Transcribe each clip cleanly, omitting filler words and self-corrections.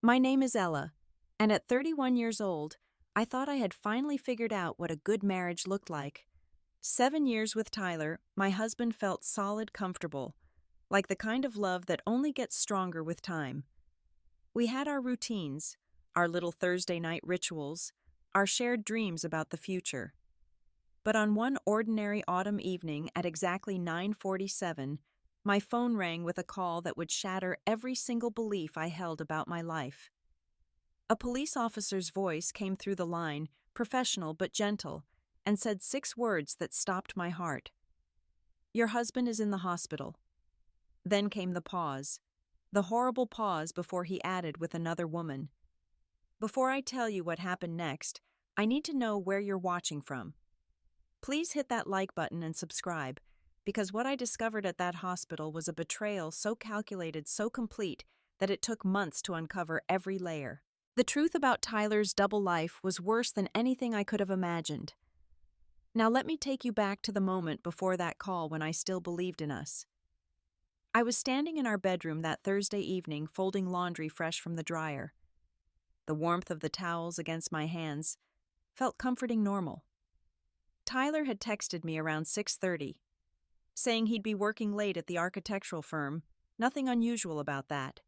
My name is Ella, and at 31 years old, I thought I had finally figured out what a good marriage looked like. 7 years with Tyler, my husband felt solid, comfortable, like the kind of love that only gets stronger with time. We had our routines, our little Thursday night rituals, our shared dreams about the future. But on one ordinary autumn evening at exactly 9:47, my phone rang with a call that would shatter every single belief I held about my life. A police officer's voice came through the line, professional but gentle, and said 6 words that stopped my heart. "Your husband is in the hospital." Then came the horrible pause before he added with another woman. "Before I tell you what happened next, I need to know where you're watching from. Please hit that like button and subscribe, because what I discovered at that hospital was a betrayal so calculated, so complete, that it took months to uncover every layer. The truth about Tyler's double life was worse than anything I could have imagined. Now let me take you back to the moment before that call when I still believed in us. I was standing in our bedroom that Thursday evening folding laundry fresh from the dryer. The warmth of the towels against my hands felt comforting normal. Tyler had texted me around 6:30, saying he'd be working late at the architectural firm, nothing unusual about that.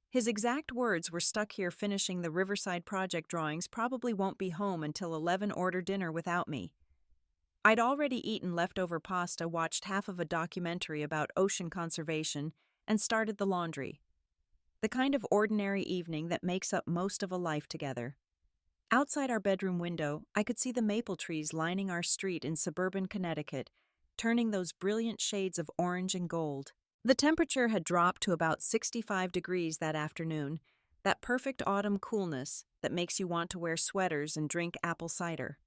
His exact words were "stuck here finishing the Riverside project drawings, probably won't be home until 11, order dinner without me." I'd already eaten leftover pasta, watched half of a documentary about ocean conservation, and started the laundry. The kind of ordinary evening that makes up most of a life together. Outside our bedroom window, I could see the maple trees lining our street in suburban Connecticut, turning those brilliant shades of orange and gold. The temperature had dropped to about 65 degrees that afternoon, that perfect autumn coolness that makes you want to wear sweaters and drink apple cider.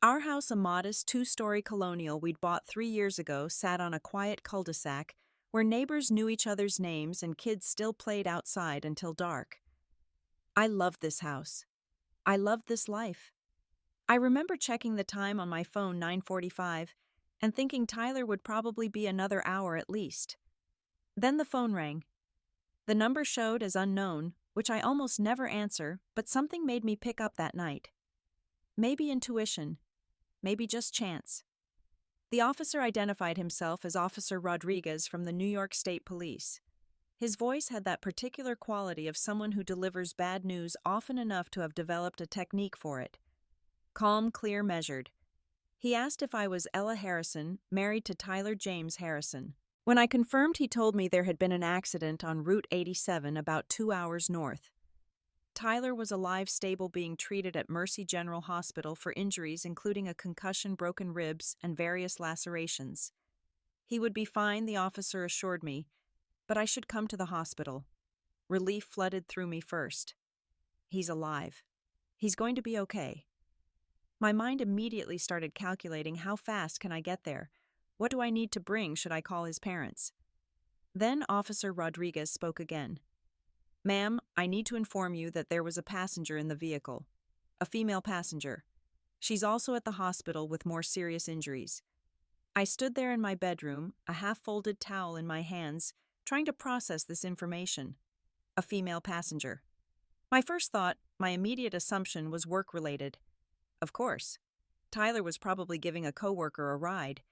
Our house, a modest 2-story colonial we'd bought 3 years ago, sat on a quiet cul-de-sac where neighbors knew each other's names and kids still played outside until dark. I loved this house. I loved this life. I remember checking the time on my phone, 9:45, and thinking Tyler would probably be another hour at least. Then the phone rang. The number showed as unknown, which I almost never answer, but something made me pick up that night. Maybe intuition, maybe just chance. The officer identified himself as Officer Rodriguez from the New York State Police. His voice had that particular quality of someone who delivers bad news often enough to have developed a technique for it. Calm, clear, measured. He asked if I was Ella Harrison, married to Tyler James Harrison. When I confirmed, he told me there had been an accident on Route 87 about 2 hours north. Tyler was alive, stable, being treated at Mercy General Hospital for injuries including a concussion, broken ribs, and various lacerations. He would be fine, the officer assured me, but I should come to the hospital. Relief flooded through me first. He's alive. He's going to be okay. My mind immediately started calculating, how fast can I get there? What do I need to bring should I call his parents? Then Officer Rodriguez spoke again. "Ma'am, I need to inform you that there was a passenger in the vehicle. A female passenger. She's also at the hospital with more serious injuries." I stood there in my bedroom, a half-folded towel in my hands, trying to process this information. A female passenger. My first thought, my immediate assumption, was work-related. Of course. Tyler was probably giving a coworker a ride.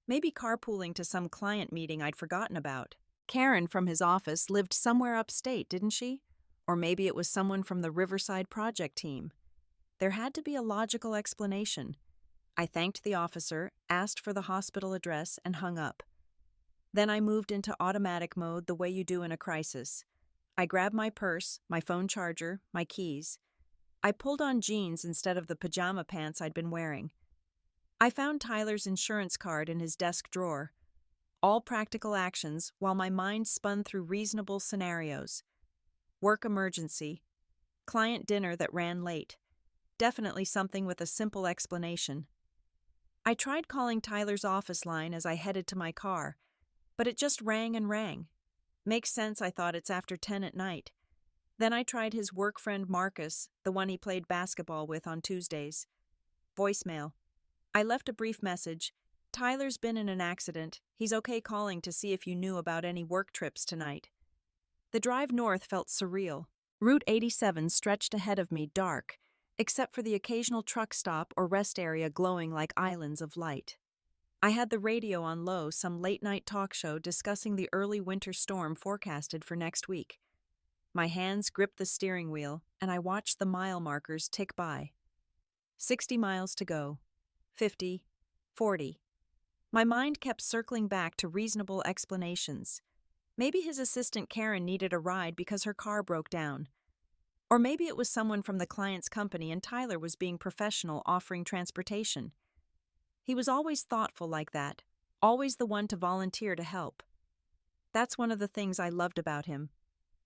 Maybe carpooling to some client meeting I'd forgotten about. Karen from his office lived somewhere upstate, didn't she? Or maybe it was someone from the Riverside project team. There had to be a logical explanation. I thanked the officer, asked for the hospital address, and hung up. Then I moved into automatic mode, the way you do in a crisis. I grabbed my purse, my phone charger, my keys. I pulled on jeans instead of the pajama pants I'd been wearing. I found Tyler's insurance card in his desk drawer. All practical actions while my mind spun through reasonable scenarios. Work emergency. Client dinner that ran late. Definitely something with a simple explanation. I tried calling Tyler's office line as I headed to my car, but it just rang and rang. Makes sense, I thought, it's after 10 at night. Then I tried his work friend Marcus, the one he played basketball with on Tuesdays. Voicemail. I left a brief message. "Tyler's been in an accident. He's okay, calling to see if you knew about any work trips tonight." The drive north felt surreal. Route 87 stretched ahead of me dark, except for the occasional truck stop or rest area glowing like islands of light. I had the radio on low, some late-night talk show discussing the early winter storm forecasted for next week. My hands gripped the steering wheel, and I watched the mile markers tick by. 60 miles to go. 50. 40. My mind kept circling back to reasonable explanations. Maybe his assistant Karen needed a ride because her car broke down. Or maybe it was someone from the client's company and Tyler was being professional offering transportation. He was always thoughtful like that, always the one to volunteer to help. That's one of the things I loved about him.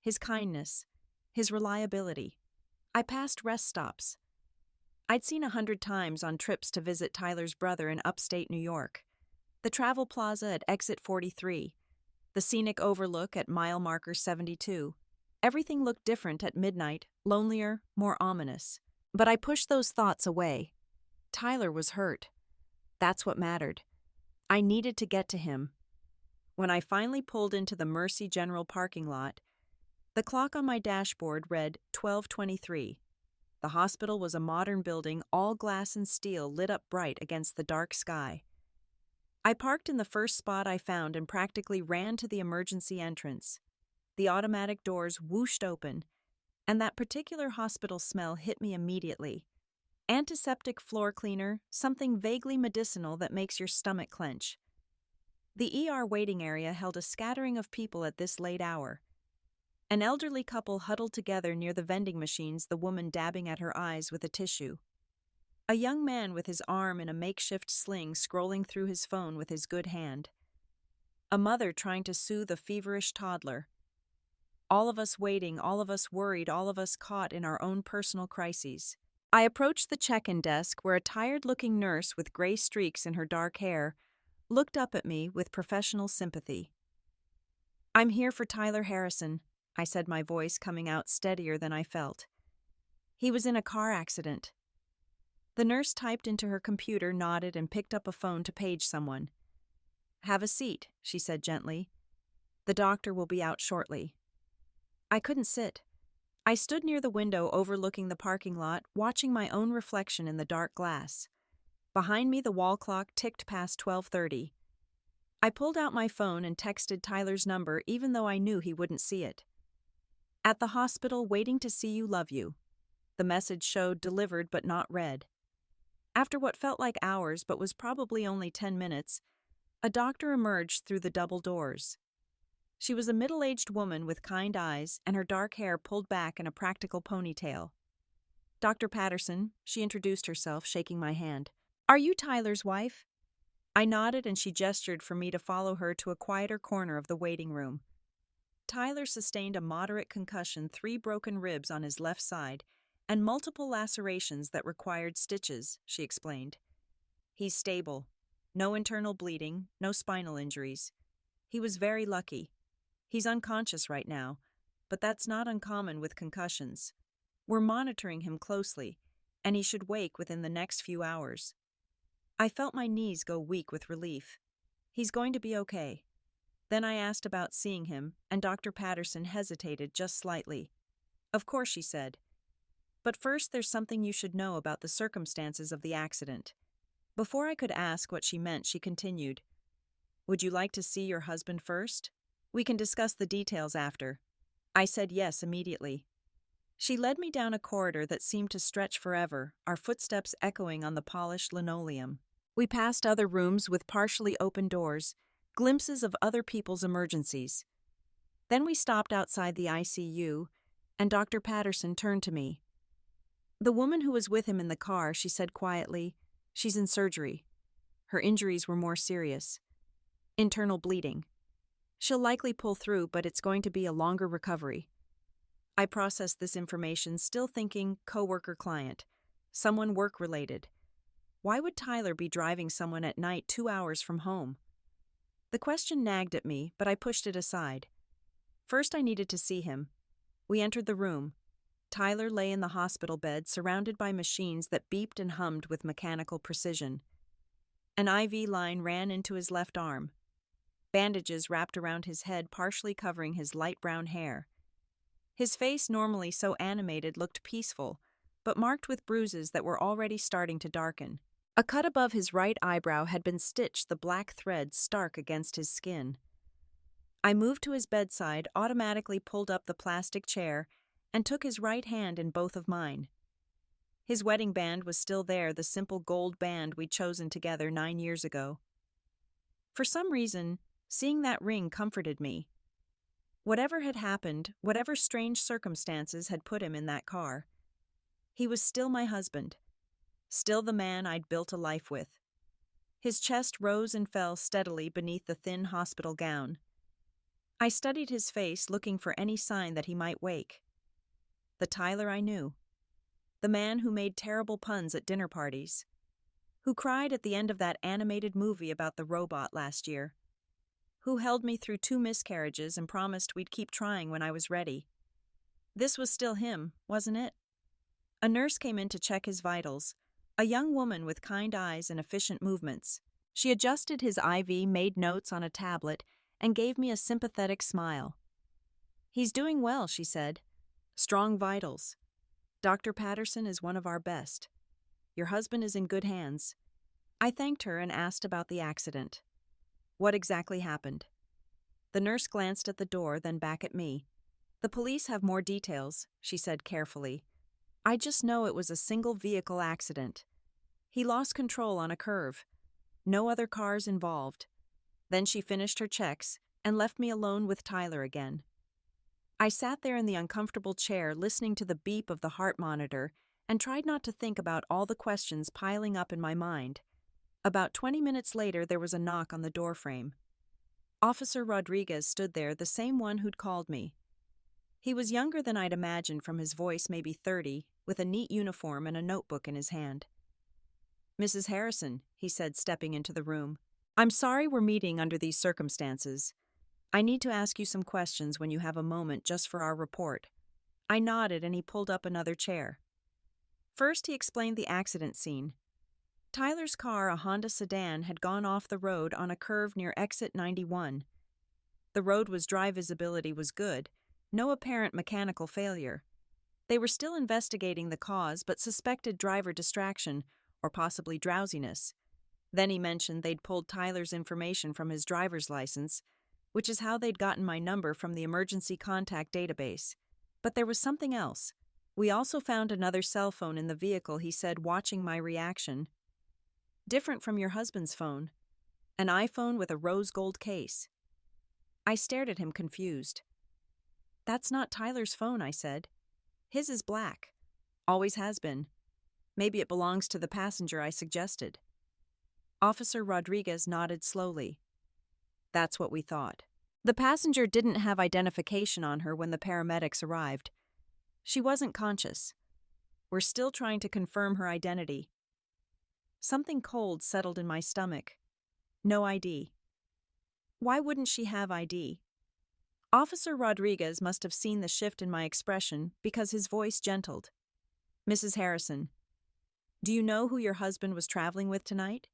His kindness, his reliability. I passed rest stops. I'd seen 100 times on trips to visit Tyler's brother in upstate New York. The Travel Plaza at Exit 43, the scenic overlook at mile marker 72. Everything looked different at midnight, lonelier, more ominous. But I pushed those thoughts away. Tyler was hurt. That's what mattered. I needed to get to him. When I finally pulled into the Mercy General parking lot, the clock on my dashboard read 12:23. The hospital was a modern building, all glass and steel, lit up bright against the dark sky. I parked in the first spot I found and practically ran to the emergency entrance. The automatic doors whooshed open, and that particular hospital smell hit me immediately. Antiseptic floor cleaner, something vaguely medicinal that makes your stomach clench. The ER waiting area held a scattering of people at this late hour. An elderly couple huddled together near the vending machines, the woman dabbing at her eyes with a tissue. A young man with his arm in a makeshift sling scrolling through his phone with his good hand. A mother trying to soothe a feverish toddler. All of us waiting, all of us worried, all of us caught in our own personal crises. I approached the check-in desk where a tired-looking nurse with gray streaks in her dark hair looked up at me with professional sympathy. "I'm here for Tyler Harrison," I said, my voice coming out steadier than I felt. "He was in a car accident." The nurse typed into her computer, nodded, and picked up a phone to page someone. "Have a seat," she said gently. "The doctor will be out shortly." I couldn't sit. I stood near the window overlooking the parking lot, watching my own reflection in the dark glass. Behind me, the wall clock ticked past 12:30. I pulled out my phone and texted Tyler's number, even though I knew he wouldn't see it. "At the hospital, waiting to see you, love you." The message showed delivered but not read. After what felt like hours but was probably only 10 minutes, a doctor emerged through the double doors. She was a middle-aged woman with kind eyes and her dark hair pulled back in a practical ponytail. "Dr. Patterson," she introduced herself, shaking my hand. "Are you Tyler's wife?" I nodded and she gestured for me to follow her to a quieter corner of the waiting room. Tyler sustained a moderate concussion, 3 broken ribs on his left side, and multiple lacerations that required stitches, she explained. "He's stable. No internal bleeding, no spinal injuries. He was very lucky. He's unconscious right now, but that's not uncommon with concussions. We're monitoring him closely, and he should wake within the next few hours." I felt my knees go weak with relief. He's going to be okay. Then I asked about seeing him, and Dr. Patterson hesitated just slightly. "Of course," she said. "But first, there's something you should know about the circumstances of the accident." Before I could ask what she meant, she continued, "Would you like to see your husband first? We can discuss the details after." I said yes immediately. She led me down a corridor that seemed to stretch forever, our footsteps echoing on the polished linoleum. We passed other rooms with partially open doors, glimpses of other people's emergencies. Then we stopped outside the ICU, and Dr. Patterson turned to me. "The woman who was with him in the car," she said quietly, "she's in surgery. Her injuries were more serious. Internal bleeding. She'll likely pull through, but it's going to be a longer recovery." I processed this information, still thinking coworker-client, someone work-related. Why would Tyler be driving someone at night 2 hours from home? The question nagged at me, but I pushed it aside. First, I needed to see him. We entered the room. Tyler lay in the hospital bed, surrounded by machines that beeped and hummed with mechanical precision. An IV line ran into his left arm. Bandages wrapped around his head, partially covering his light brown hair. His face, normally so animated, looked peaceful, but marked with bruises that were already starting to darken. A cut above his right eyebrow had been stitched, the black thread stark against his skin. I moved to his bedside, automatically pulled up the plastic chair, and took his right hand in both of mine. His wedding band was still there, the simple gold band we'd chosen together 9 years ago. For some reason, seeing that ring comforted me. Whatever had happened, whatever strange circumstances had put him in that car, he was still my husband, still the man I'd built a life with. His chest rose and fell steadily beneath the thin hospital gown. I studied his face, looking for any sign that he might wake. The Tyler I knew. The man who made terrible puns at dinner parties. Who cried at the end of that animated movie about the robot last year. Who held me through 2 miscarriages and promised we'd keep trying when I was ready. This was still him, wasn't it? A nurse came in to check his vitals, a young woman with kind eyes and efficient movements. She adjusted his IV, made notes on a tablet, and gave me a sympathetic smile. "He's doing well," she said. "Strong vitals. Dr. Patterson is one of our best. Your husband is in good hands." I thanked her and asked about the accident. What exactly happened? The nurse glanced at the door, then back at me. "The police have more details," she said carefully. "I just know it was a single-vehicle accident. He lost control on a curve. No other cars involved." Then she finished her checks and left me alone with Tyler again. I sat there in the uncomfortable chair, listening to the beep of the heart monitor, and tried not to think about all the questions piling up in my mind. About 20 minutes later, there was a knock on the doorframe. Officer Rodriguez stood there, the same one who'd called me. He was younger than I'd imagined from his voice, maybe 30, with a neat uniform and a notebook in his hand. "Mrs. Harrison," he said, stepping into the room. "I'm sorry we're meeting under these circumstances. I need to ask you some questions when you have a moment, just for our report." I nodded and he pulled up another chair. First, he explained the accident scene. Tyler's car, a Honda sedan, had gone off the road on a curve near exit 91. The road was dry, visibility was good, no apparent mechanical failure. They were still investigating the cause, but suspected driver distraction or possibly drowsiness. Then he mentioned they'd pulled Tyler's information from his driver's license, which is how they'd gotten my number from the emergency contact database. But there was something else. We also found another cell phone in the vehicle, he said, watching my reaction. "Different from your husband's phone. An iPhone with a rose gold case." I stared at him, confused. "That's not Tyler's phone," I said. "His is black. Always has been. Maybe it belongs to the passenger," I suggested. Officer Rodriguez nodded slowly. "That's what we thought. The passenger didn't have identification on her when the paramedics arrived. She wasn't conscious. We're still trying to confirm her identity." Something cold settled in my stomach. No ID. Why wouldn't she have ID? Officer Rodriguez must have seen the shift in my expression because his voice gentled. "Mrs. Harrison, do you know who your husband was traveling with tonight?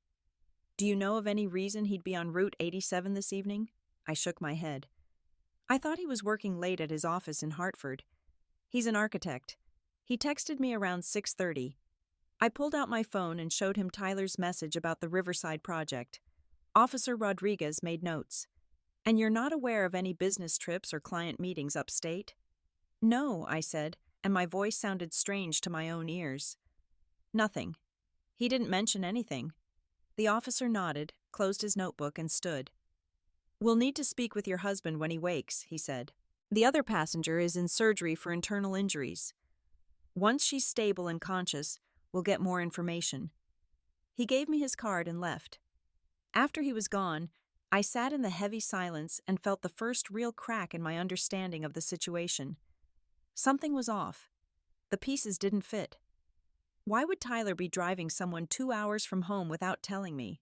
Do you know of any reason he'd be on Route 87 this evening?" I shook my head. "I thought he was working late at his office in Hartford. He's an architect. He texted me around 6:30. I pulled out my phone and showed him Tyler's message about the Riverside project. Officer Rodriguez made notes. "And you're not aware of any business trips or client meetings upstate?" "No," I said, and my voice sounded strange to my own ears. "Nothing. He didn't mention anything." The officer nodded, closed his notebook, and stood. "We'll need to speak with your husband when he wakes," he said. "The other passenger is in surgery for internal injuries. Once she's stable and conscious, we'll get more information." He gave me his card and left. After he was gone, I sat in the heavy silence and felt the first real crack in my understanding of the situation. Something was off. The pieces didn't fit. Why would Tyler be driving someone 2 hours from home without telling me?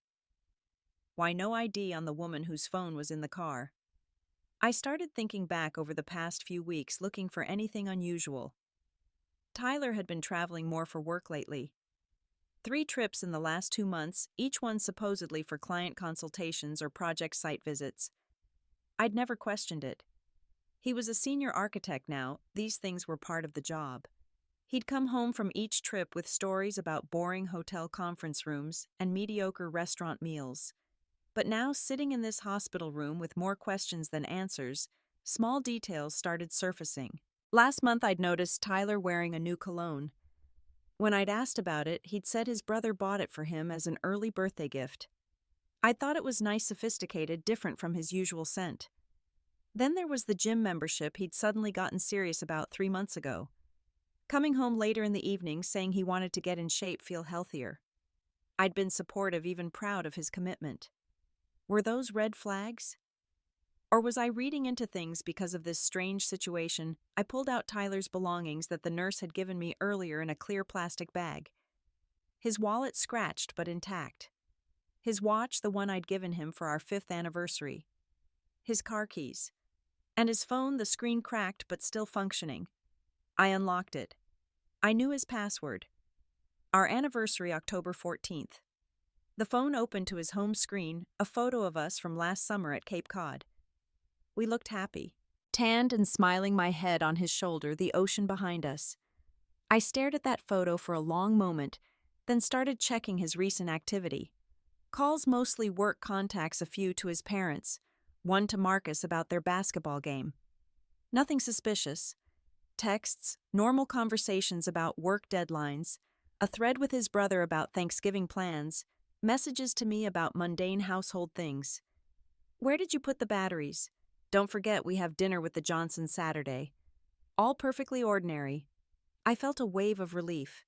Why no ID on the woman whose phone was in the car? I started thinking back over the past few weeks, looking for anything unusual. Tyler had been traveling more for work lately. 3 trips in the last 2 months, each one supposedly for client consultations or project site visits. I'd never questioned it. He was a senior architect now, these things were part of the job. He'd come home from each trip with stories about boring hotel conference rooms and mediocre restaurant meals. But now, sitting in this hospital room with more questions than answers, small details started surfacing. Last month, I'd noticed Tyler wearing a new cologne. When I'd asked about it, he'd said his brother bought it for him as an early birthday gift. I thought it was nice, sophisticated, different from his usual scent. Then there was the gym membership he'd suddenly gotten serious about 3 months ago. Coming home later in the evening saying he wanted to get in shape, feel healthier. I'd been supportive, even proud of his commitment. Were those red flags? Or was I reading into things because of this strange situation? I pulled out Tyler's belongings that the nurse had given me earlier in a clear plastic bag. His wallet scratched but intact. His watch, the one I'd given him for our 5th anniversary. His car keys. And his phone, the screen cracked but still functioning. I unlocked it. I knew his password. Our anniversary, October 14th. The phone opened to his home screen, a photo of us from last summer at Cape Cod. We looked happy, tanned and smiling, my head on his shoulder, the ocean behind us. I stared at that photo for a long moment, then started checking his recent activity. Calls, mostly work contacts, a few to his parents, one to Marcus about their basketball game. Nothing suspicious. Texts, normal conversations about work deadlines, a thread with his brother about Thanksgiving plans, messages to me about mundane household things. Where did you put the batteries? Don't forget we have dinner with the Johnsons Saturday. All perfectly ordinary. I felt a wave of relief.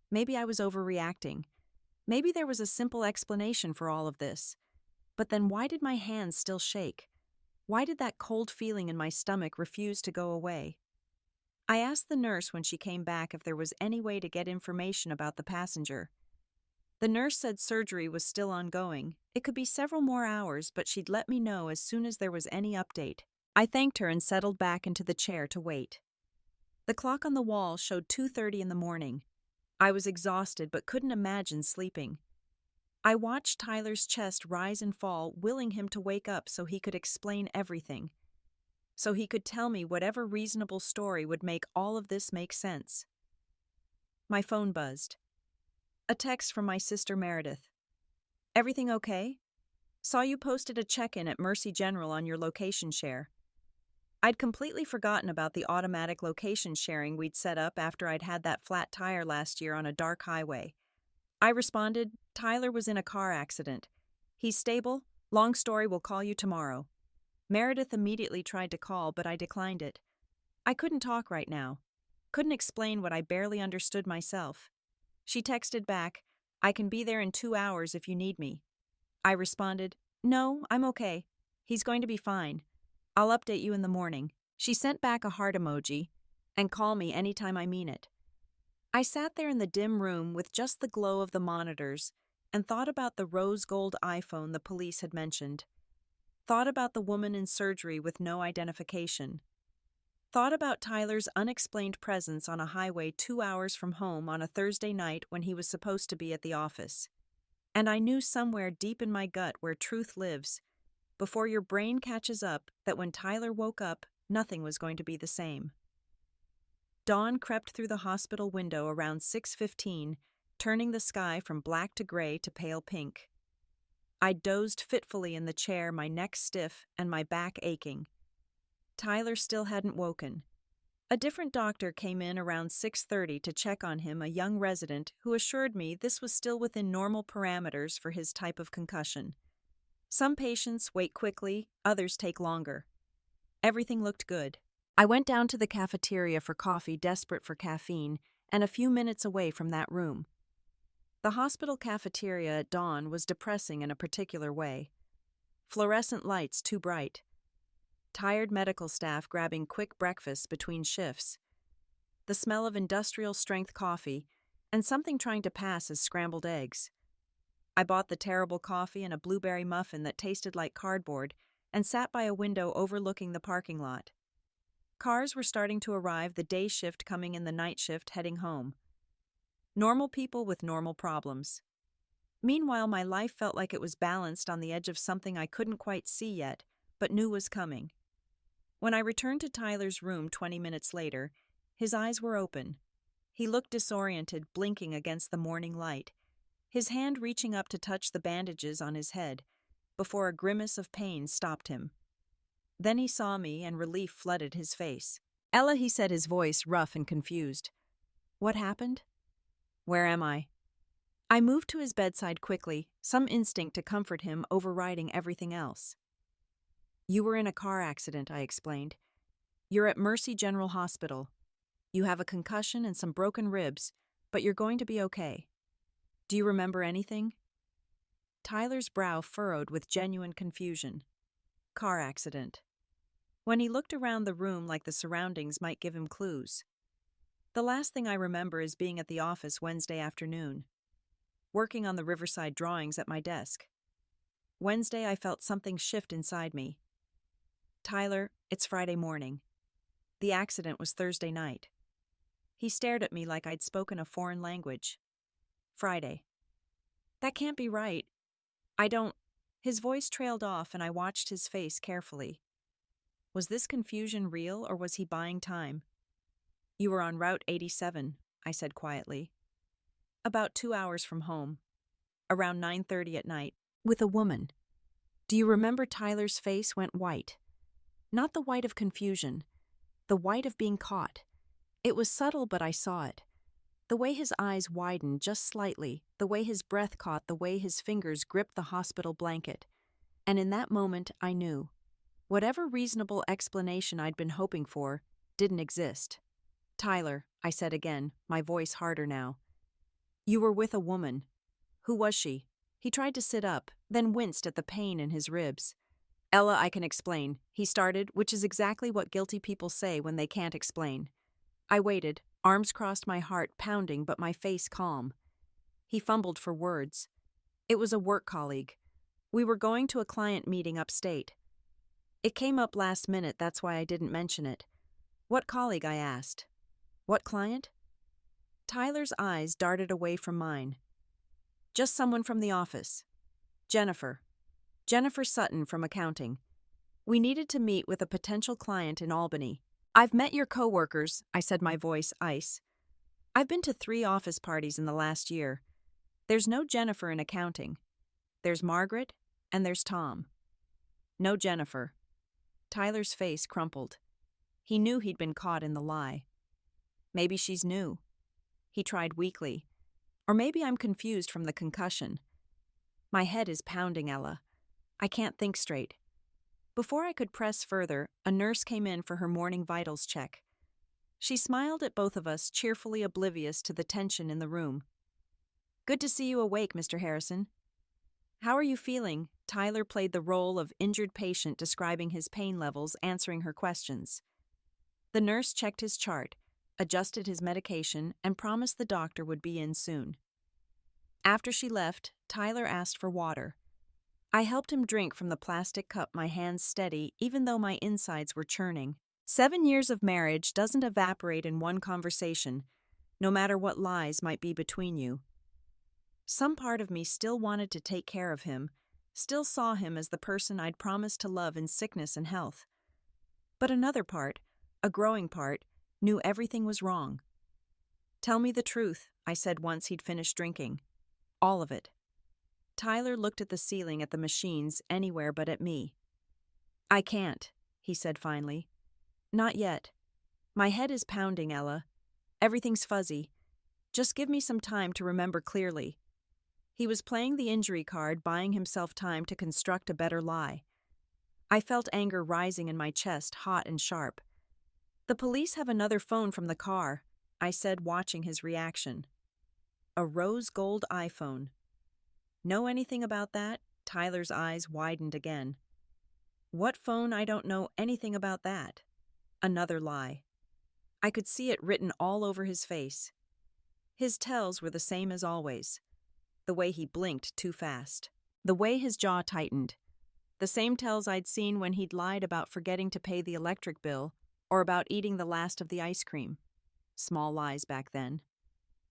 Maybe I was overreacting. Maybe there was a simple explanation for all of this. But then why did my hands still shake? Why did that cold feeling in my stomach refuse to go away? I asked the nurse when she came back if there was any way to get information about the passenger. The nurse said surgery was still ongoing. It could be several more hours, but she'd let me know as soon as there was any update. I thanked her and settled back into the chair to wait. The clock on the wall showed 2:30 in the morning. I was exhausted but couldn't imagine sleeping. I watched Tyler's chest rise and fall, willing him to wake up so he could explain everything. So he could tell me whatever reasonable story would make all of this make sense. My phone buzzed. A text from my sister Meredith. Everything okay? Saw you posted a check-in at Mercy General on your location share. I'd completely forgotten about the automatic location sharing we'd set up after I'd had that flat tire last year on a dark highway. I responded, Tyler was in a car accident. He's stable. Long story, we'll call you tomorrow. Meredith immediately tried to call, but I declined it. I couldn't talk right now. Couldn't explain what I barely understood myself. She texted back, I can be there in 2 hours if you need me. I responded, no, I'm okay. He's going to be fine. I'll update you in the morning. She sent back a heart emoji, and call me anytime I mean it. I sat there in the dim room with just the glow of the monitors and thought about the rose gold iPhone the police had mentioned. Thought about the woman in surgery with no identification. Thought about Tyler's unexplained presence on a highway 2 hours from home on a Thursday night when he was supposed to be at the office. And I knew somewhere deep in my gut where truth lives, before your brain catches up, that when Tyler woke up, nothing was going to be the same. Dawn crept through the hospital window around 6:15, turning the sky from black to gray to pale pink. I dozed fitfully in the chair, my neck stiff and my back aching. Tyler still hadn't woken. A different doctor came in around 6:30 to check on him, a young resident who assured me this was still within normal parameters for his type of concussion. Some patients wake quickly, others take longer. Everything looked good. I went down to the cafeteria for coffee, desperate for caffeine, and a few minutes away from that room. The hospital cafeteria at dawn was depressing in a particular way. Fluorescent lights too bright. Tired medical staff grabbing quick breakfasts between shifts. The smell of industrial-strength coffee, and something trying to pass as scrambled eggs. I bought the terrible coffee and a blueberry muffin that tasted like cardboard and sat by a window overlooking the parking lot. Cars were starting to arrive, the day shift coming in, the night shift heading home. Normal people with normal problems. Meanwhile, my life felt like it was balanced on the edge of something I couldn't quite see yet, but knew was coming. When I returned to Tyler's room 20 minutes later, his eyes were open. He looked disoriented, blinking against the morning light, his hand reaching up to touch the bandages on his head, before a grimace of pain stopped him. Then he saw me, and relief flooded his face. "Ella," he said, his voice rough and confused. "What happened? Where am I?" I moved to his bedside quickly, some instinct to comfort him overriding everything else. "You were in a car accident," I explained. "You're at Mercy General Hospital. You have a concussion and some broken ribs, but you're going to be okay. Do you remember anything?" Tyler's brow furrowed with genuine confusion. Car accident. When he looked around the room like the surroundings might give him clues. "The last thing I remember is being at the office Wednesday afternoon, working on the Riverside drawings at my desk. Wednesday, I felt something shift inside me. Tyler, it's Friday morning. The accident was Thursday night." He stared at me like I'd spoken a foreign language. "Friday. That can't be right. I don't..." His voice trailed off and I watched his face carefully. Was this confusion real or was he buying time? "You were on Route 87, I said quietly. "About 2 hours from home. Around 9:30 at night. With a woman." Do you remember? Tyler's face went white. Not the white of confusion. The white of being caught. It was subtle, but I saw it. The way his eyes widened just slightly, the way his breath caught, the way his fingers gripped the hospital blanket. And in that moment, I knew. Whatever reasonable explanation I'd been hoping for didn't exist. "Tyler," I said again, my voice harder now. "You were with a woman. Who was she?" He tried to sit up, then winced at the pain in his ribs. "Ella, I can explain," he started, which is exactly what guilty people say when they can't explain. I waited, arms crossed, my heart pounding but my face calm. He fumbled for words. "It was a work colleague. We were going to a client meeting upstate. It came up last minute, that's why I didn't mention it." "What colleague?" I asked. "What client?" Tyler's eyes darted away from mine. "Just someone from the office. Jennifer. Jennifer Sutton from accounting. We needed to meet with a potential client in Albany. I've met your coworkers," I said, my voice ice. "I've been to 3 office parties in the last year. There's no Jennifer in accounting. There's Margaret, and there's Tom. No Jennifer." Tyler's face crumpled. He knew he'd been caught in the lie. "Maybe she's new." He tried weakly. "Or maybe I'm confused from the concussion. My head is pounding, Ella. I can't think straight." Before I could press further, a nurse came in for her morning vitals check. She smiled at both of us, cheerfully oblivious to the tension in the room. "Good to see you awake, Mr. Harrison." "How are you feeling?" Tyler played the role of injured patient, describing his pain levels, answering her questions. The nurse checked his chart, adjusted his medication, and promised the doctor would be in soon. After she left, Tyler asked for water. I helped him drink from the plastic cup, my hands steady, even though my insides were churning. 7 years of marriage doesn't evaporate in one conversation, no matter what lies might be between you. Some part of me still wanted to take care of him, still saw him as the person I'd promised to love in sickness and health. But another part, a growing part, knew everything was wrong. "Tell me the truth," I said once he'd finished drinking. "All of it." Tyler looked at the ceiling, at the machines, anywhere but at me. "I can't," he said finally. "Not yet. My head is pounding, Ella. Everything's fuzzy. Just give me some time to remember clearly." He was playing the injury card, buying himself time to construct a better lie. I felt anger rising in my chest, hot and sharp. "The police have another phone from the car," I said, watching his reaction. "A rose gold iPhone." "Know anything about that?" Tyler's eyes widened again. "What phone? I don't know anything about that." Another lie. I could see it written all over his face. His tells were the same as always. The way he blinked too fast. The way his jaw tightened. The same tells I'd seen when he'd lied about forgetting to pay the electric bill or about eating the last of the ice cream. Small lies back then.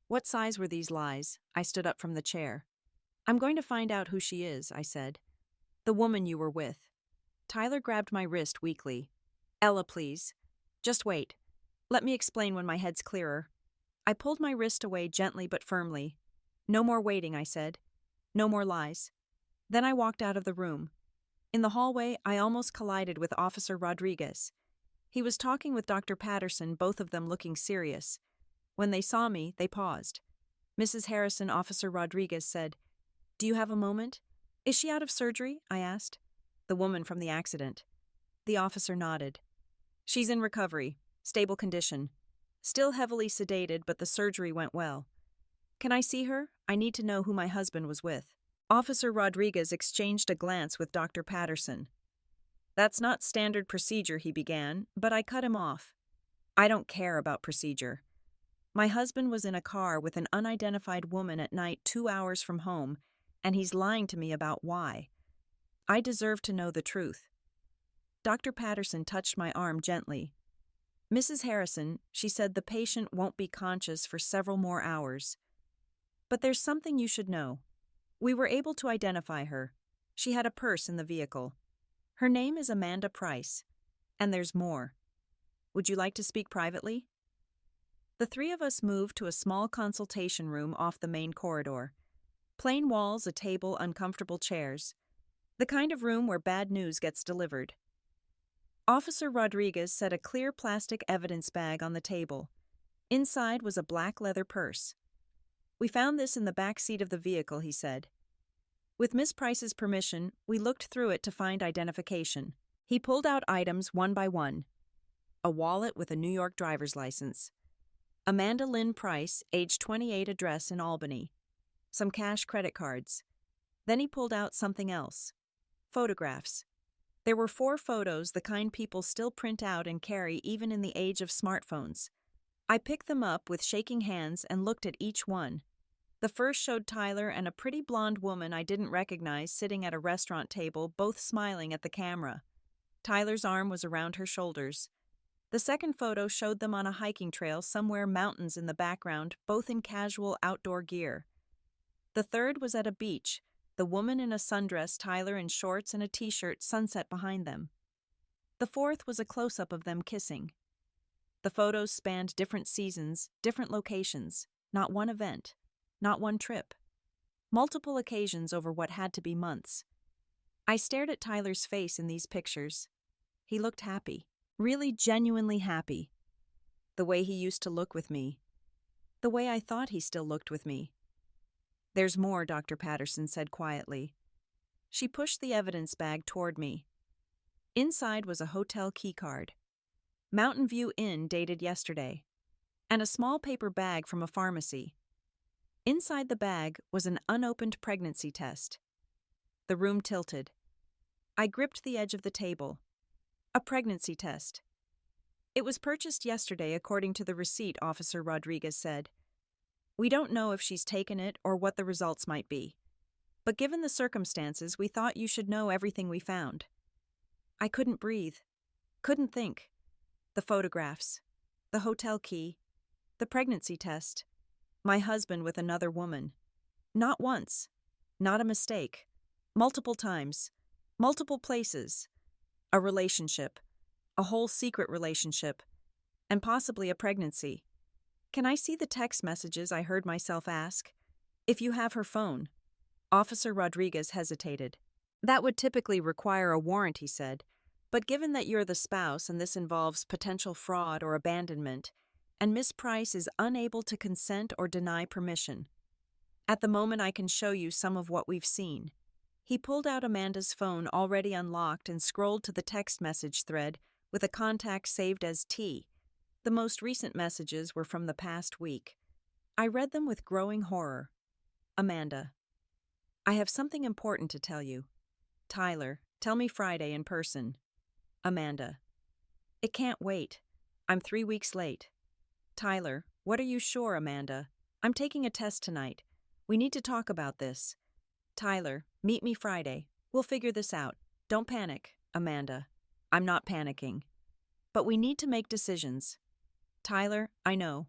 "What size were these lies?" I stood up from the chair. "I'm going to find out who she is," I said. "The woman you were with." Tyler grabbed my wrist weakly. Ella, please. Just wait. Let me explain when my head's clearer. I pulled my wrist away gently but firmly. No more waiting, I said. No more lies. Then I walked out of the room. In the hallway, I almost collided with Officer Rodriguez. He was talking with Dr. Patterson, both of them looking serious. When they saw me, they paused. Mrs. Harrison, Officer Rodriguez said, "Do you have a moment?" "Is she out of surgery?" I asked. "The woman from the accident." The officer nodded. "She's in recovery, stable condition. Still heavily sedated, but the surgery went well." "Can I see her? I need to know who my husband was with." Officer Rodriguez exchanged a glance with Dr. Patterson. "That's not standard procedure," he began, but I cut him off. "I don't care about procedure. My husband was in a car with an unidentified woman at night 2 hours from home, and he's lying to me about why. I deserve to know the truth." Dr. Patterson touched my arm gently. "Mrs. Harrison," she said, "the patient won't be conscious for several more hours. But there's something you should know. We were able to identify her. She had a purse in the vehicle. Her name is Amanda Price. And there's more. Would you like to speak privately?" The three of us moved to a small consultation room off the main corridor. Plain walls, a table, uncomfortable chairs. The kind of room where bad news gets delivered. Officer Rodriguez set a clear plastic evidence bag on the table. Inside was a black leather purse. "We found this in the back seat of the vehicle," he said. With Miss Price's permission, we looked through it to find identification. He pulled out items one by one. A wallet with a New York driver's license. Amanda Lynn Price, age 28, address in Albany. Some cash credit cards. Then he pulled out something else. Photographs. There were 4 photos, the kind people still print out and carry even in the age of smartphones. I picked them up with shaking hands and looked at each one. The first showed Tyler and a pretty blonde woman I didn't recognize sitting at a restaurant table, both smiling at the camera. Tyler's arm was around her shoulders. The second photo showed them on a hiking trail somewhere, mountains in the background, both in casual outdoor gear. The third was at a beach, the woman in a sundress, Tyler in shorts and a t-shirt, sunset behind them. The fourth was a close-up of them kissing. The photos spanned different seasons, different locations, not one event, not one trip. Multiple occasions over what had to be months. I stared at Tyler's face in these pictures. He looked happy, really genuinely happy. The way he used to look with me. The way I thought he still looked with me. "There's more," Dr. Patterson said quietly. She pushed the evidence bag toward me. Inside was a hotel key card. Mountain View Inn, dated yesterday. And a small paper bag from a pharmacy. Inside the bag was an unopened pregnancy test. The room tilted. I gripped the edge of the table. A pregnancy test. "It was purchased yesterday according to the receipt," Officer Rodriguez said. "We don't know if she's taken it or what the results might be. But given the circumstances, we thought you should know everything we found." I couldn't breathe. Couldn't think. The photographs. The hotel key. The pregnancy test. My husband with another woman. Not once. Not a mistake. Multiple times. Multiple places. A relationship. A whole secret relationship. And possibly a pregnancy. "Can I see the text messages?" I heard myself ask. "If you have her phone." Officer Rodriguez hesitated. "That would typically require a warrant," he said. "But given that you're the spouse and this involves potential fraud or abandonment, and Miss Price is unable to consent or deny permission. At the moment I can show you some of what we've seen." He pulled out Amanda's phone already unlocked and scrolled to the text message thread with a contact saved as T. The most recent messages were from the past week. I read them with growing horror. Amanda. "I have something important to tell you." Tyler. "Tell me Friday in person." Amanda. "It can't wait. I'm 3 weeks late." Tyler. "What are you sure, Amanda? I'm taking a test tonight. We need to talk about this." Tyler. "Meet me Friday. We'll figure this out. Don't panic." Amanda. "I'm not panicking. But we need to make decisions." Tyler. I know.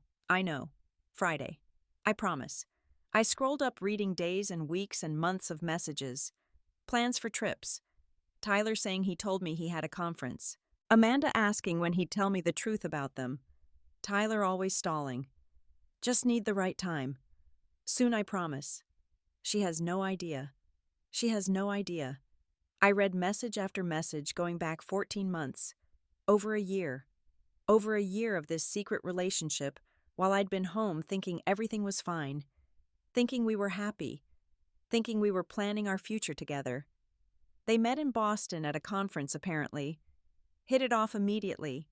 Friday. I promise." I scrolled up, reading days and weeks and months of messages. Plans for trips. Tyler saying he told me he had a conference. Amanda asking when he'd tell me the truth about them. Tyler always stalling. Just need the right time. Soon, I promise. She has no idea. She has no idea. I read message after message going back 14 months. Over a year. Over a year of this secret relationship while I'd been home thinking everything was fine. Thinking we were happy. Thinking we were planning our future together. They met in Boston at a conference, apparently. Hit it off immediately.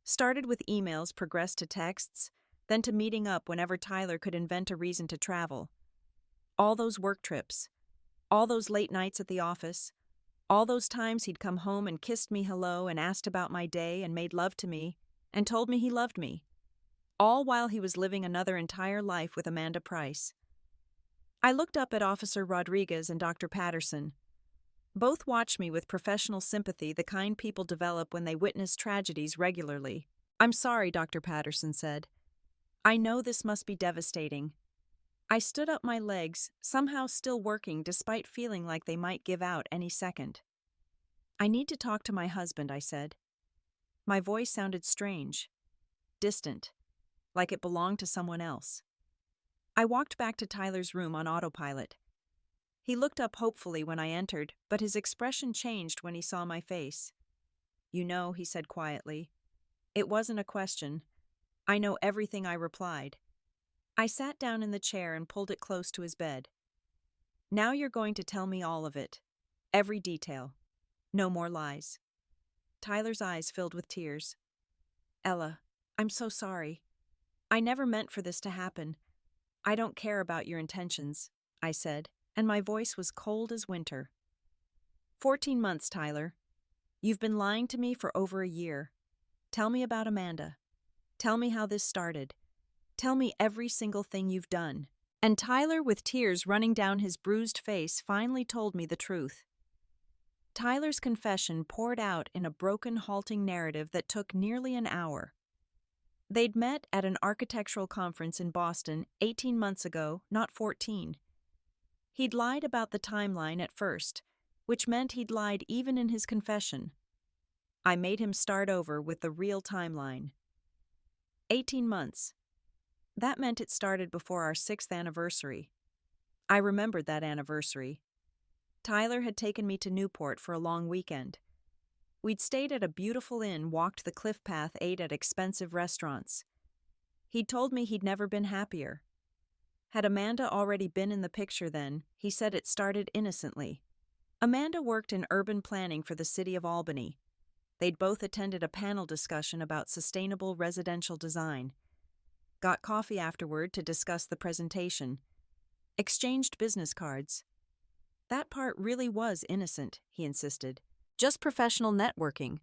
Started with emails, progressed to texts, then to meeting up whenever Tyler could invent a reason to travel. All those work trips. All those late nights at the office. All those times he'd come home and kissed me hello and asked about my day and made love to me and told me he loved me. All while he was living another entire life with Amanda Price. I looked up at Officer Rodriguez and Dr. Patterson. Both watched me with professional sympathy, the kind people develop when they witness tragedies regularly. "I'm sorry," Dr. Patterson said. "I know this must be devastating." I stood up my legs, somehow still working despite feeling like they might give out any second. "I need to talk to my husband," I said. My voice sounded strange, distant, like it belonged to someone else. I walked back to Tyler's room on autopilot. He looked up hopefully when I entered, but his expression changed when he saw my face. "You know," he said quietly. It wasn't a question. "I know everything," I replied. I sat down in the chair and pulled it close to his bed. "Now you're going to tell me all of it. Every detail. No more lies." Tyler's eyes filled with tears. "Ella, I'm so sorry. I never meant for this to happen. I don't care about your intentions," I said, and my voice was cold as winter. 14 months, Tyler. You've been lying to me for over a year. Tell me about Amanda. Tell me how this started. Tell me every single thing you've done." And Tyler, with tears running down his bruised face, finally told me the truth. Tyler's confession poured out in a broken, halting narrative that took nearly an hour. They'd met at an architectural conference in Boston 18 months ago, not 14. He'd lied about the timeline at first, which meant he'd lied even in his confession. I made him start over with the real timeline. 18 months. That meant it started before our 6th anniversary. I remembered that anniversary. Tyler had taken me to Newport for a long weekend. We'd stayed at a beautiful inn, walked the cliff path, ate at expensive restaurants. He'd told me he'd never been happier. Had Amanda already been in the picture then, he said it started innocently. Amanda worked in urban planning for the city of Albany. They'd both attended a panel discussion about sustainable residential design. Got coffee afterward to discuss the presentation. Exchanged business cards. That part really was innocent, he insisted. Just professional networking.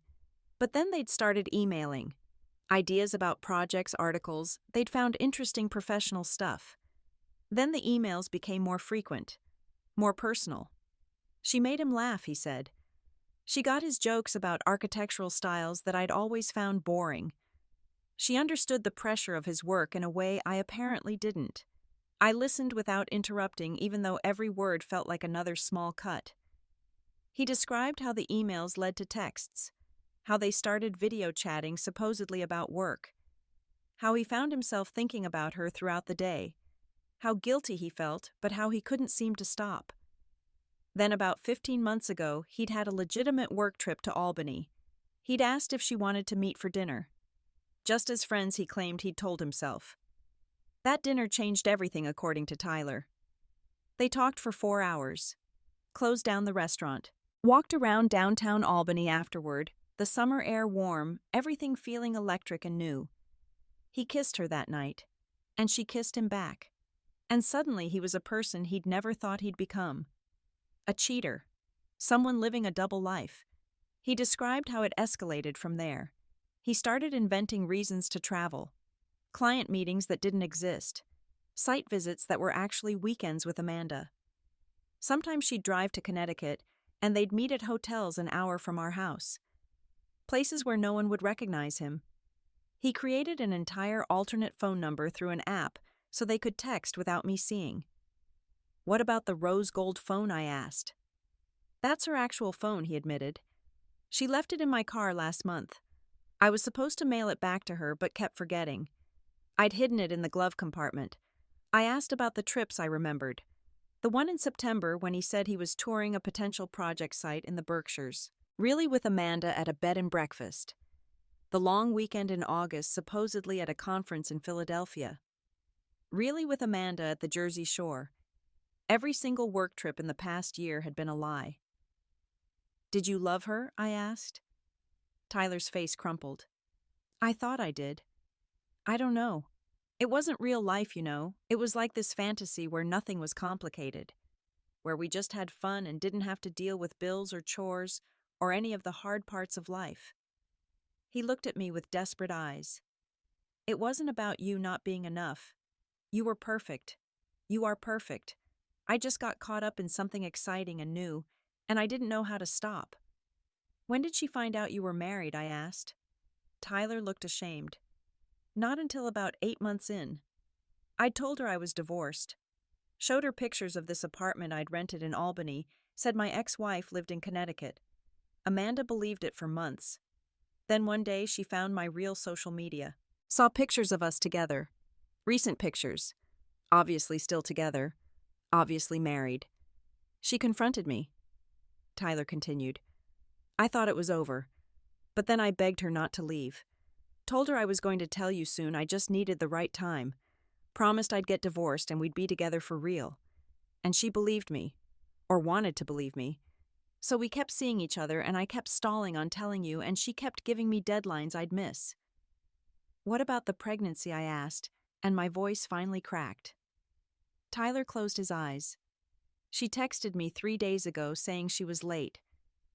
But then they'd started emailing. Ideas about projects, articles. They'd found interesting professional stuff. Then the emails became more frequent, more personal. She made him laugh, he said. She got his jokes about architectural styles that I'd always found boring. She understood the pressure of his work in a way I apparently didn't. I listened without interrupting, even though every word felt like another small cut. He described how the emails led to texts, how they started video chatting supposedly about work, how he found himself thinking about her throughout the day, how guilty he felt, but how he couldn't seem to stop. Then about 15 months ago, he'd had a legitimate work trip to Albany. He'd asked if she wanted to meet for dinner. Just as friends, he claimed he'd told himself. That dinner changed everything, according to Tyler. They talked for 4 hours, closed down the restaurant, walked around downtown Albany afterward, the summer air warm, everything feeling electric and new. He kissed her that night, and she kissed him back. And suddenly he was a person he'd never thought he'd become. A cheater. Someone living a double life. He described how it escalated from there. He started inventing reasons to travel. Client meetings that didn't exist. Site visits that were actually weekends with Amanda. Sometimes she'd drive to Connecticut, and they'd meet at hotels an hour from our house. Places where no one would recognize him. He created an entire alternate phone number through an app so they could text without me seeing. What about the rose gold phone, I asked. That's her actual phone, he admitted. She left it in my car last month. I was supposed to mail it back to her, but kept forgetting. I'd hidden it in the glove compartment. I asked about the trips I remembered. The one in September when he said he was touring a potential project site in the Berkshires. Really with Amanda at a bed and breakfast. The long weekend in August supposedly at a conference in Philadelphia. Really with Amanda at the Jersey Shore. Every single work trip in the past year had been a lie. Did you love her? I asked. Tyler's face crumpled. I thought I did. I don't know. It wasn't real life, you know. It was like this fantasy where nothing was complicated. Where we just had fun and didn't have to deal with bills or chores or any of the hard parts of life. He looked at me with desperate eyes. It wasn't about you not being enough. You were perfect. You are perfect. I just got caught up in something exciting and new, and I didn't know how to stop. When did she find out you were married? I asked. Tyler looked ashamed. Not until about 8 months in. I'd told her I was divorced. Showed her pictures of this apartment I'd rented in Albany, said my ex-wife lived in Connecticut. Amanda believed it for months. Then one day she found my real social media. Saw pictures of us together. Recent pictures. Obviously still together. Obviously married. She confronted me. Tyler continued. I thought it was over. But then I begged her not to leave. Told her I was going to tell you soon, I just needed the right time. Promised I'd get divorced and we'd be together for real. And she believed me. Or wanted to believe me. So we kept seeing each other and I kept stalling on telling you and she kept giving me deadlines I'd miss. What about the pregnancy? I asked, and my voice finally cracked. Tyler closed his eyes. She texted me 3 days ago saying she was late,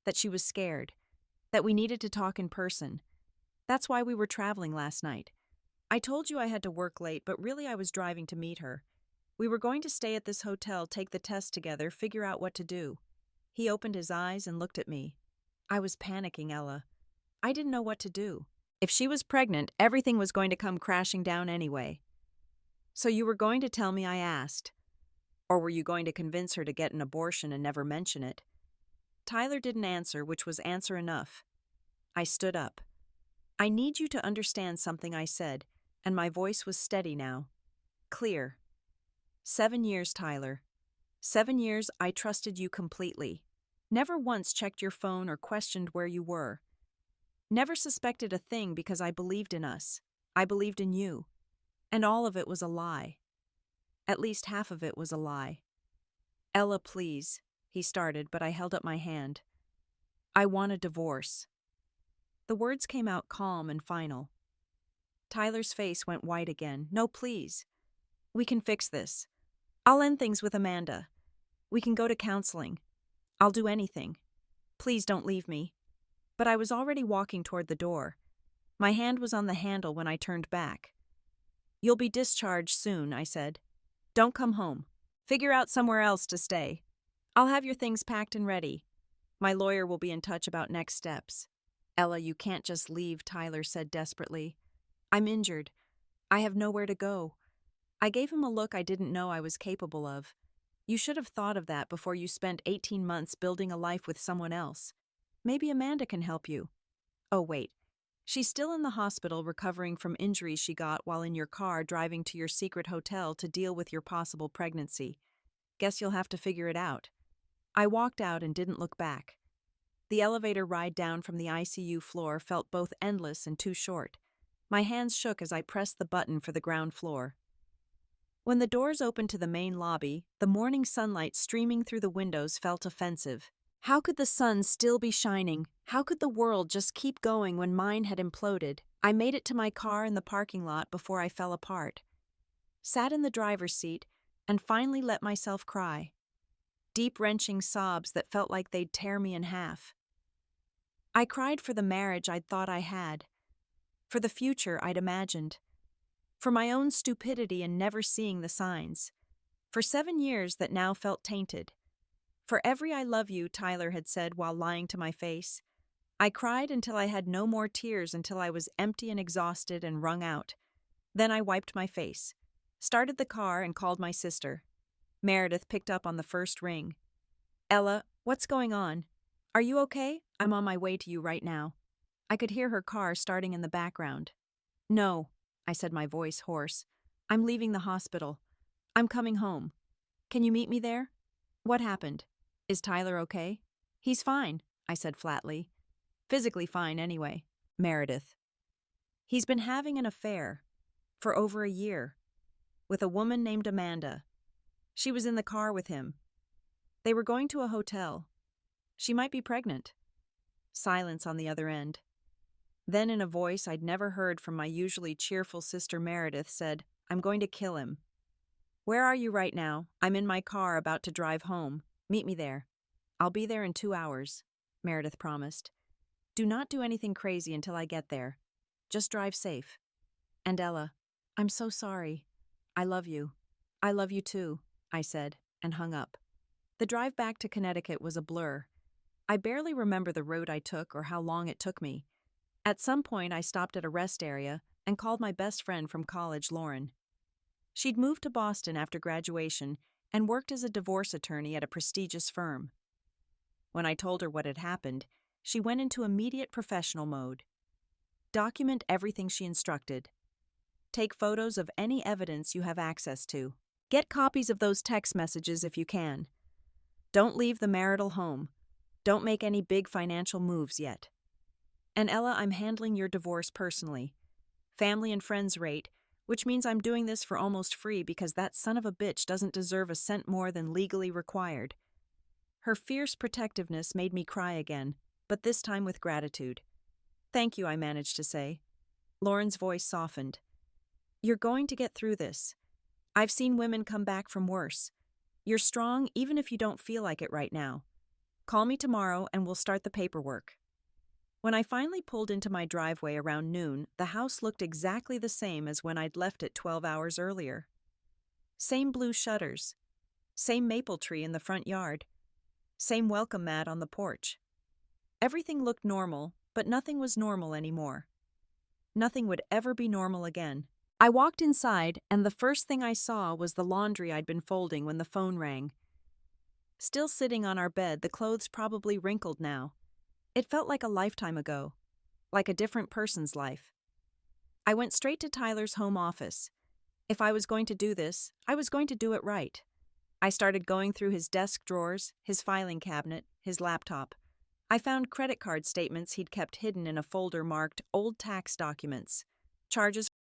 that she was scared, that we needed to talk in person. That's why we were traveling last night. I told you I had to work late, but really I was driving to meet her. We were going to stay at this hotel, take the test together, figure out what to do. He opened his eyes and looked at me. I was panicking, Ella. I didn't know what to do. If she was pregnant, everything was going to come crashing down anyway. So you were going to tell me? I asked. Or were you going to convince her to get an abortion and never mention it? Tyler didn't answer, which was answer enough. I stood up. I need you to understand something, I said, and my voice was steady now. Clear. 7 years, Tyler. 7 years I trusted you completely. Never once checked your phone or questioned where you were. Never suspected a thing because I believed in us. I believed in you. And all of it was a lie. At least half of it was a lie. Ella, please, he started, but I held up my hand. I want a divorce. The words came out calm and final. Tyler's face went white again. No, please. We can fix this. I'll end things with Amanda. We can go to counseling. I'll do anything. Please don't leave me. But I was already walking toward the door. My hand was on the handle when I turned back. You'll be discharged soon, I said. Don't come home. Figure out somewhere else to stay. I'll have your things packed and ready. My lawyer will be in touch about next steps. Ella, you can't just leave, Tyler said desperately. I'm injured. I have nowhere to go. I gave him a look I didn't know I was capable of. You should have thought of that before you spent 18 months building a life with someone else. Maybe Amanda can help you. Oh, wait. She's still in the hospital recovering from injuries she got while in your car driving to your secret hotel to deal with your possible pregnancy. Guess you'll have to figure it out. I walked out and didn't look back. The elevator ride down from the ICU floor felt both endless and too short. My hands shook as I pressed the button for the ground floor. When the doors opened to the main lobby, the morning sunlight streaming through the windows felt offensive. How could the sun still be shining? How could the world just keep going when mine had imploded? I made it to my car in the parking lot before I fell apart. Sat in the driver's seat and finally let myself cry. Deep wrenching sobs that felt like they'd tear me in half. I cried for the marriage I'd thought I had. For the future I'd imagined. For my own stupidity in never seeing the signs. For 7 years that now felt tainted. For every I love you, Tyler had said while lying to my face. I cried until I had no more tears, until I was empty and exhausted and wrung out. Then I wiped my face, started the car and called my sister. Meredith picked up on the first ring. Ella, what's going on? Are you okay? I'm on my way to you right now. I could hear her car starting in the background. No, I said, my voice hoarse. I'm leaving the hospital. I'm coming home. Can you meet me there? What happened? Is Tyler okay? He's fine, I said flatly. Physically fine anyway. Meredith. He's been having an affair for over a year with a woman named Amanda. She was in the car with him. They were going to a hotel. She might be pregnant. Silence on the other end. Then, in a voice I'd never heard from my usually cheerful sister Meredith, said, I'm going to kill him. Where are you right now? I'm in my car about to drive home. Meet me there. I'll be there in 2 hours, Meredith promised. Do not do anything crazy until I get there. Just drive safe. And Ella, I'm so sorry. I love you. I love you too, I said, and hung up. The drive back to Connecticut was a blur. I barely remember the road I took or how long it took me. At some point, I stopped at a rest area and called my best friend from college, Lauren. She'd moved to Boston after graduation and worked as a divorce attorney at a prestigious firm. When I told her what had happened, she went into immediate professional mode. Document everything she instructed. Take photos of any evidence you have access to. Get copies of those text messages if you can. Don't leave the marital home. Don't make any big financial moves yet. And Ella, I'm handling your divorce personally. Family and friends rate, which means I'm doing this for almost free because that son of a bitch doesn't deserve a cent more than legally required. Her fierce protectiveness made me cry again, but this time with gratitude. Thank you, I managed to say. Lauren's voice softened. You're going to get through this. I've seen women come back from worse. You're strong even if you don't feel like it right now. Call me tomorrow and we'll start the paperwork. When I finally pulled into my driveway around noon, the house looked exactly the same as when I'd left it 12 hours earlier. Same blue shutters. Same maple tree in the front yard. Same welcome mat on the porch. Everything looked normal, but nothing was normal anymore. Nothing would ever be normal again. I walked inside, and the first thing I saw was the laundry I'd been folding when the phone rang. Still sitting on our bed, the clothes probably wrinkled now. It felt like a lifetime ago, like a different person's life. I went straight to Tyler's home office. If I was going to do this, I was going to do it right. I started going through his desk drawers, his filing cabinet, his laptop. I found credit card statements he'd kept hidden in a folder marked Old Tax Documents, charges